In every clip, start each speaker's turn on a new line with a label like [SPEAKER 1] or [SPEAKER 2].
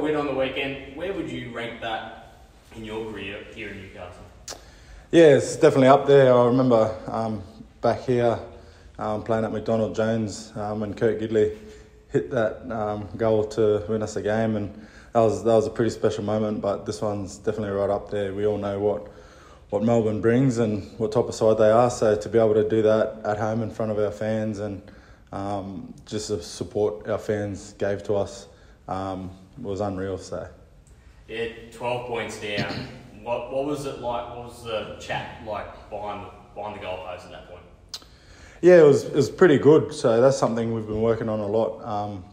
[SPEAKER 1] win on the weekend. Where would you rank that in your career here in Newcastle?
[SPEAKER 2] Yeah, it's definitely up there. I remember back here playing at McDonald Jones when Kurt Gidley hit that goal to win us a game, and that was a pretty special moment. But this one's definitely right up there. We all know what Melbourne brings and what type of side they are. So to be able to do that at home in front of our fans and just the support our fans gave to us was unreal. So
[SPEAKER 1] yeah, 12 points down. What was it like? What was the chat like behind the goalpost at that point?
[SPEAKER 2] Yeah, it was pretty good. So that's something we've been working on a lot.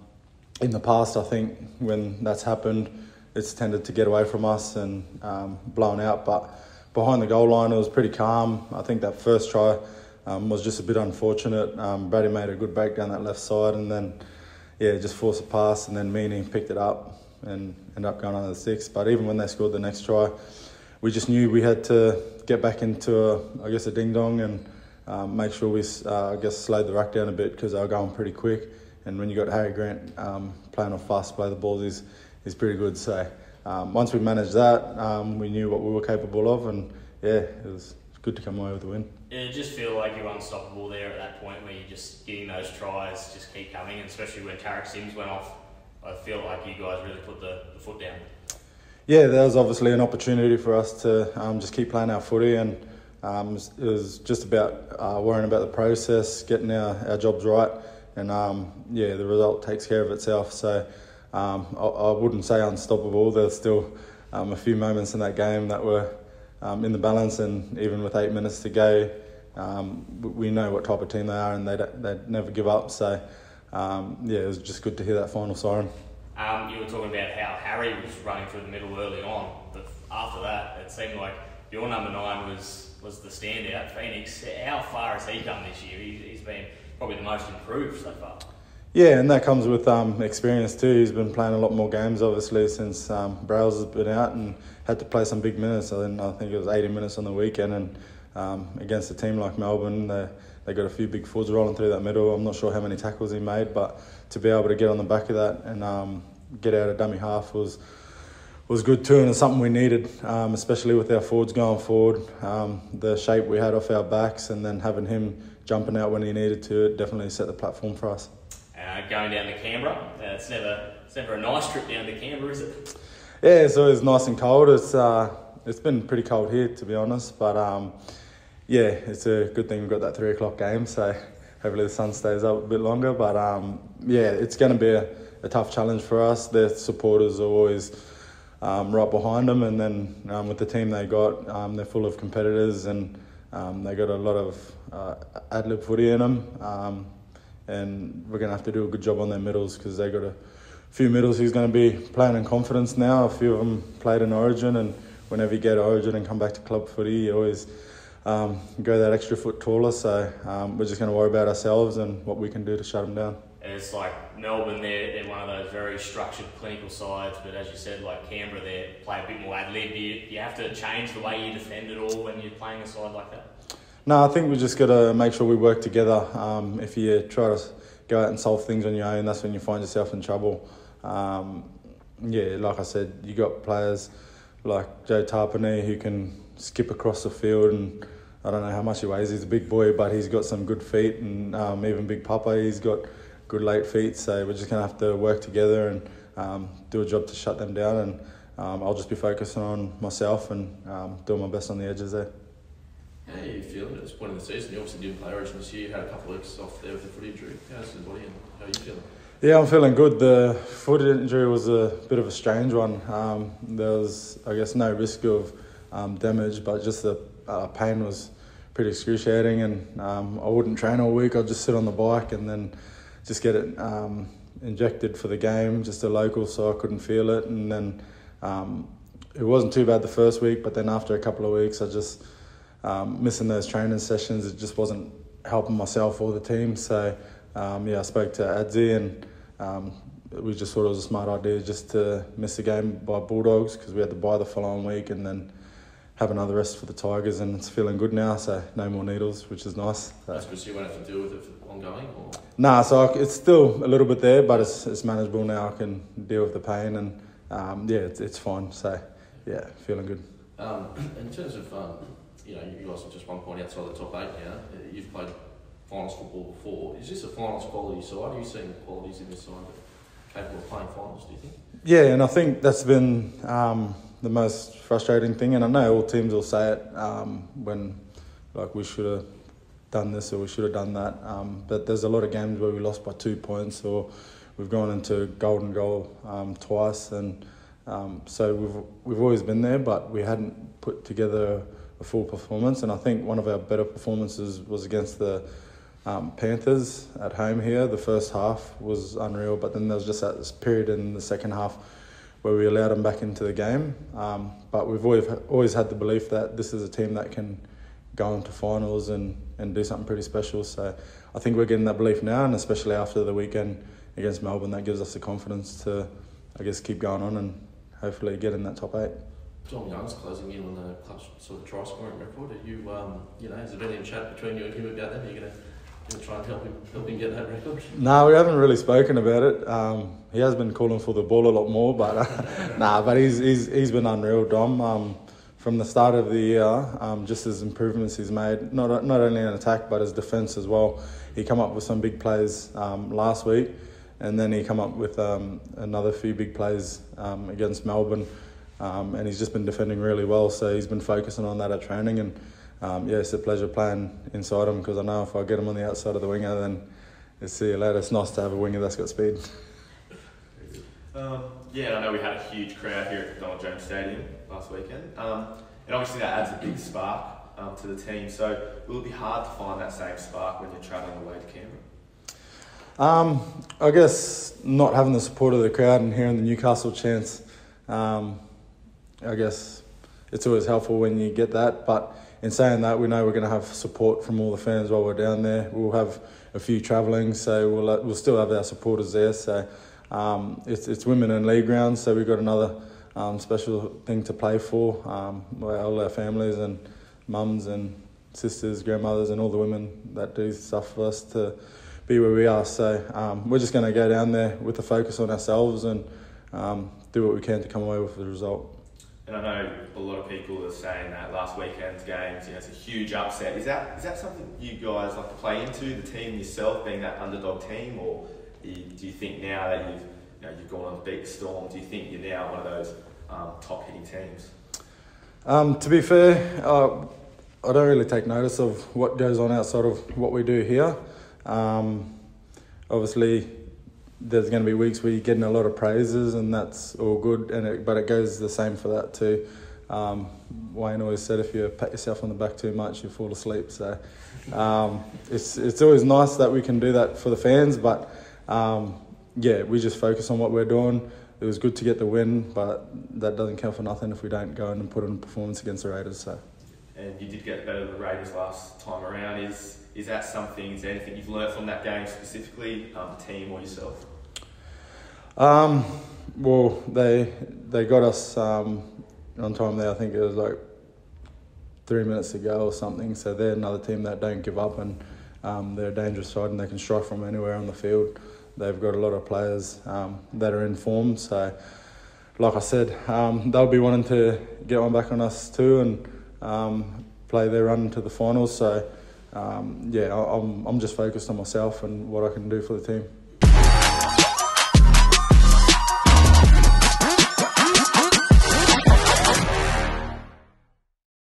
[SPEAKER 2] In the past, I think when that's happened, it's tended to get away from us and blown out. But behind the goal line, it was pretty calm. I think that first try was just a bit unfortunate. Brady made a good break down that left side, and then just forced a pass, and then Meany picked it up and ended up going under the six. But even when they scored the next try, we just knew we had to get back into a ding-dong and make sure we, slowed the ruck down a bit because they were going pretty quick. And when you got Harry Grant playing off fast play, the balls is pretty good. So once we managed that, we knew what we were capable of, and it was good to come away with the win.
[SPEAKER 1] It just feel like you're unstoppable there at that point where you're just getting those tries, just keep coming, and especially when Tarek Sims went off, I feel like you guys really put the foot down.
[SPEAKER 2] Yeah, there was obviously an opportunity for us to just keep playing our footy, and it was just about worrying about the process, getting our jobs right, and the result takes care of itself. So I wouldn't say unstoppable. There's still a few moments in that game that were in the balance, and even with 8 minutes to go, we know what type of team they are, and they'd never give up. So it was just good to hear that final siren.
[SPEAKER 1] You were talking about how Harry was running through the middle early on, but after that, it seemed like your number 9 was the standout. Phoenix, how far has he come this year? He's been probably the most improved so far. Yeah,
[SPEAKER 2] and that comes with experience too. He's been playing a lot more games, obviously, since Browse has been out and had to play some big minutes. I think it was 80 minutes on the weekend, and against a team like Melbourne, they got a few big forwards rolling through that middle. I'm not sure how many tackles he made, but to be able to get on the back of that and get out of dummy half was good too, and it's something we needed, especially with our forwards going forward. The shape we had off our backs, and then having him jumping out when he needed to, it definitely set the platform for us.
[SPEAKER 1] Going down to Canberra, it's never a nice trip down to Canberra, is it?
[SPEAKER 2] Yeah, it's always nice and cold. It's been pretty cold here, to be honest, but it's a good thing we've got that 3 o'clock game, so hopefully the sun stays up a bit longer. But it's going to be a tough challenge for us. Their supporters are always right behind them, and then with the team they got, they're full of competitors, and they got a lot of ad-lib footy in them. And we're going to have to do a good job on their middles because they got a few middles who's going to be playing in confidence now. A few of them played in Origin, and whenever you get Origin and come back to club footy, you always go that extra foot taller. So we're just going to worry about ourselves and what we can do to shut them down.
[SPEAKER 1] It's like Melbourne, they're one of those very structured, clinical sides, but as you said, like Canberra, they play a bit more ad-lib. Do you have to change the way you defend it all when you're playing a side like that?
[SPEAKER 2] No, I think we just got to make sure we work together. If you try to go out and solve things on your own, that's when you find yourself in trouble. Like I said, you got players like Joe Tarpanay who can skip across the field, and I don't know how much he weighs. He's a big boy, but he's got some good feet, and even Big Papa, he's got good late feet. So we're just going to have to work together and do a job to shut them down. And I'll just be focusing on myself and doing my best on the edges there.
[SPEAKER 3] How are you feeling at this point in the season? You obviously didn't play Origin this year. You had a couple of weeks off there with the foot injury. How's the body and how are you feeling?
[SPEAKER 2] Yeah, I'm feeling good. The foot injury was a bit of a strange one. There was, no risk of damage, but just the pain was pretty excruciating, and I wouldn't train all week. I'd just sit on the bike and then just get it injected for the game, just a local, so I couldn't feel it. And then it wasn't too bad the first week, but then after a couple of weeks, I just missing those training sessions. It just wasn't helping myself or the team. So I spoke to Adzi, and we just thought it was a smart idea just to miss the game by Bulldogs because we had to buy the following week and then have another rest for the Tigers, and it's feeling good now, so no more needles, which is nice.
[SPEAKER 3] That's good, so you won't have to deal with it ongoing? Or?
[SPEAKER 2] Nah, so it's still a little bit there, but it's manageable now. I can deal with the pain, and it's fine. So, yeah, feeling good.
[SPEAKER 3] In terms of, you guys are just 1 point outside the top 8 now. You've played finals football before. Is this a finals quality side? Are you seeing qualities in this side that are capable of playing finals, do you think?
[SPEAKER 2] Yeah, and I think that's been the most frustrating thing. And I know all teams will say it when, like, we should have done this or we should have done that. But there's a lot of games where we lost by 2 points, or we've gone into golden goal twice, and so we've always been there, but we hadn't put together a full performance. And I think one of our better performances was against the Panthers at home here. The first half was unreal, but then there was just that period in the second half where we allowed them back into the game. But we've always had the belief that this is a team that can go into finals and do something pretty special. So I think we're getting that belief now, and especially after the weekend against Melbourne, that gives us the confidence to, I guess, keep going on and hopefully get in that top 8.
[SPEAKER 3] Tom Young's closing in on the clutch sort of try scoring record. Are you, has there been any chat between you and him about that? Are you going to try and help him get that record?
[SPEAKER 2] No, we haven't really spoken about it. He has been calling for the ball a lot more, but but he's been unreal, Dom. From the start of the year, just his improvements he's made, not only in attack but his defence as well. He come up with some big plays last week, and then he come up with another few big plays against Melbourne, and he's just been defending really well. So he's been focusing on that at training, and it's a pleasure playing inside him, because I know if I get him on the outside of the winger, then see you later. It's nice to have a winger that's got speed.
[SPEAKER 4] I know we had a huge crowd here at GIO Stadium last weekend, and obviously that adds a big spark to the team. So will it be hard to find that same spark when you're travelling away to Canberra?
[SPEAKER 2] I guess not having the support of the crowd and hearing the Newcastle chants, I guess it's always helpful when you get that. But in saying that, we know we're going to have support from all the fans while we're down there. We'll have a few travelling, so we'll still have our supporters there. So it's women in league grounds, so we've got another special thing to play for. All our families and mums and sisters, grandmothers, and all the women that do stuff for us to be where we are. So we're just going to go down there with the focus on ourselves and do what we can to come away with the result.
[SPEAKER 4] And I know a lot of people are saying that last weekend's games, it's a huge upset. Is that something you guys like to play into, the team yourself being that underdog team, or do you think now that you've gone on to beat the Storm, do you think you're now one of those top hitting teams?
[SPEAKER 2] To be fair, I don't really take notice of what goes on outside of what we do here. Obviously, there's going to be weeks where you're getting a lot of praises, and that's all good. But it goes the same for that too. Wayne always said, if you pat yourself on the back too much, you fall asleep. So it's always nice that we can do that for the fans. But we just focus on what we're doing. It was good to get the win, but that doesn't count for nothing if we don't go in and put in a performance against the Raiders. So. And
[SPEAKER 4] you did get better than the Raiders last time around. Is that something? Is there anything you've learnt from that game specifically, the team or yourself?
[SPEAKER 2] Well, they got us on time there. I think it was like 3 minutes to go or something. So they're another team that don't give up, and they're a dangerous side, and they can strike from anywhere on the field. They've got a lot of players that are in form. So, like I said, they'll be wanting to get one back on us too, and play their run to the finals. So, I'm just focused on myself and what I can do for the team.